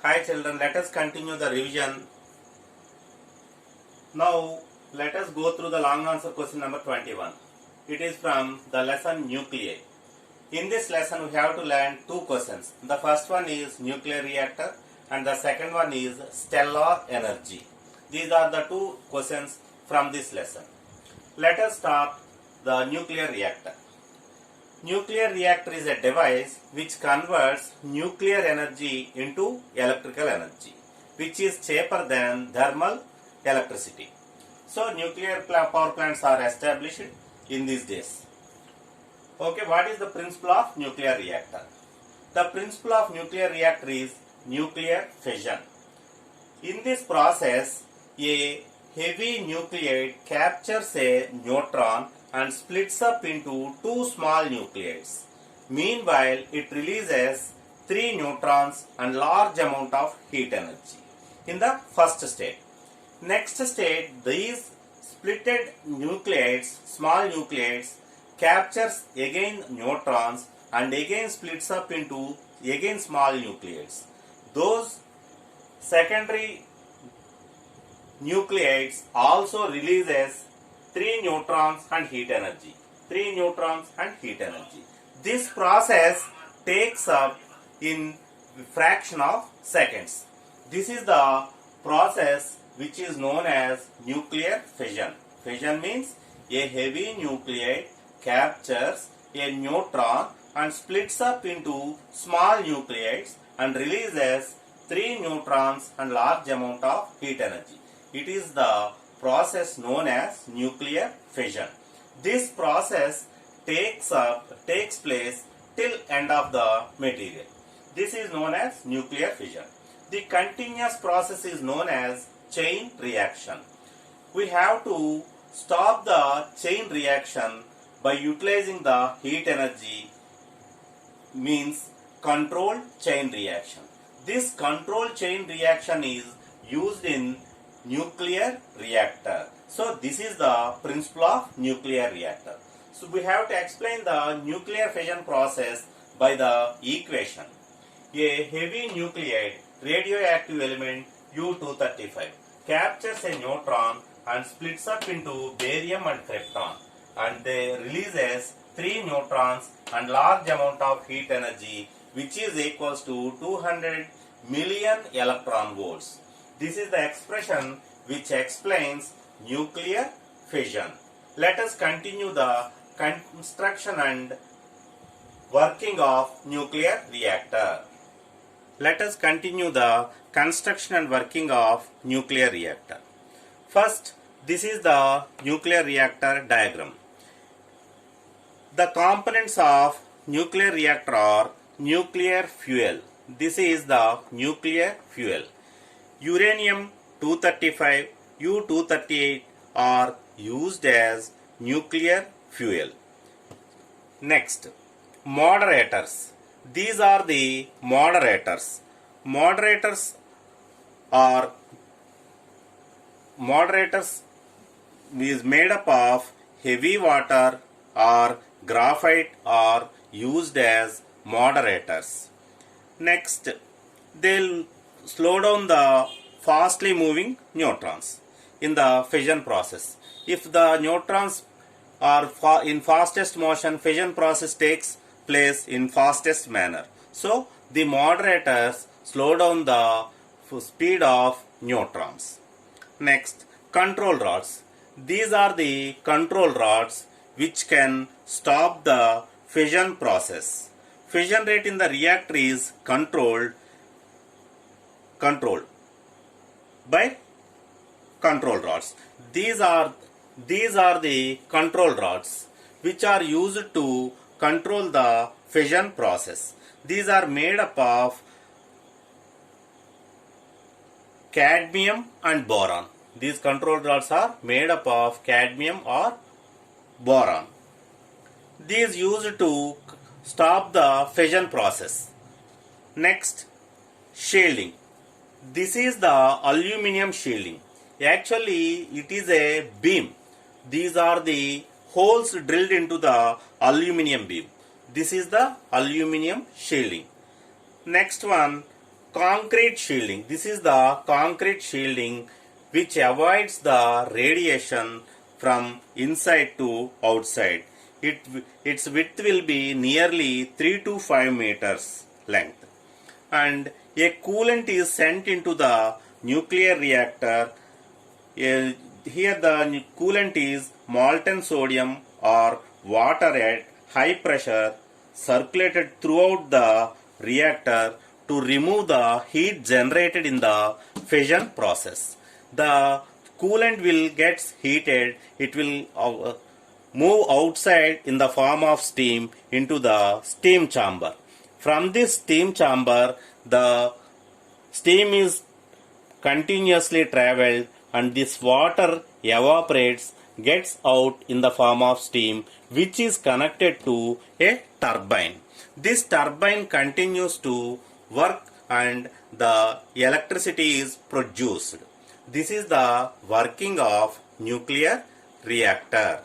Hi children, let us continue the revision. Now let us go through the long answer question number 21. It is from the lesson nuclei. In this lesson we have to learn two questions. The first one is nuclear reactor and the second one is stellar energy. These are the two questions from this lesson. Let us start the nuclear reactor. Nuclear reactor is a device which converts nuclear energy into electrical energy, which is cheaper than thermal electricity. So nuclear power plants are established in these days. Okay, what is the principle of nuclear reactor? The principle of nuclear reactor is nuclear fission. In this process, a heavy nuclide captures a neutron and splits up into two small nuclides. Meanwhile, it releases 3 neutrons and large amount of heat energy in the first state. Next state, these splitted nuclides, small nuclides, captures again neutrons and again splits up into again small nuclides. Those secondary nuclides also releases 3 neutrons and heat energy. 3 neutrons and heat energy. This process takes up in fraction of seconds. This is the process which is known as nuclear fission. Fission means a heavy nuclide captures a neutron and splits up into small nuclides and releases 3 neutrons and large amount of heat energy. It is the process known as nuclear fission. This process takes place till end of the material. This is known as nuclear fission. The continuous process is known as chain reaction. We have to stop the chain reaction by utilizing the heat energy, means controlled chain reaction. This controlled chain reaction is used in nuclear reactor. So this is the principle of nuclear reactor. So we have to explain the nuclear fission process by the equation. A heavy nuclide radioactive element U-235 captures a neutron and splits up into barium and krypton, and they releases 3 neutrons and large amount of heat energy, which is equals to 200 million electron volts. This is the expression which explains nuclear fission. Let us continue the construction and working of nuclear reactor. Let us continue the construction and working of nuclear reactor. First, this is the nuclear reactor diagram. The components of nuclear reactor are nuclear fuel. This is the nuclear fuel. Uranium-235, U-238 are used as nuclear fuel. Next, moderators. These are the moderators. Moderators is made up of heavy water or graphite are used as moderators. Next, they'll slow down the fastly moving neutrons in the fission process. If the neutrons are in fastest motion, fission process takes place in fastest manner. So the moderators slow down the speed of neutrons. Next, control rods. These are the control rods which can stop the fission process. Fission rate in the reactor is controlled by control rods. These are the control rods which are used to control the fission process. These are made up of cadmium and boron. These control rods are made up of cadmium or boron. These used to stop the fission process. Next, shielding. This is the aluminum shielding. Actually, it is a beam. These are the holes drilled into the aluminum beam. This is the aluminum shielding. Next one, concrete shielding. This is the concrete shielding which avoids the radiation from inside to outside. Its width will be nearly 3 to 5 meters length. And a coolant is sent into the nuclear reactor. Here the coolant is molten sodium or water at high pressure circulated throughout the reactor to remove the heat generated in the fission process. The coolant will get heated, it will move outside in the form of steam into the steam chamber. From this steam chamber, the steam is continuously traveled and this water evaporates, gets out in the form of steam, which is connected to a turbine. This turbine continues to work and the electricity is produced. This is the working of nuclear reactor.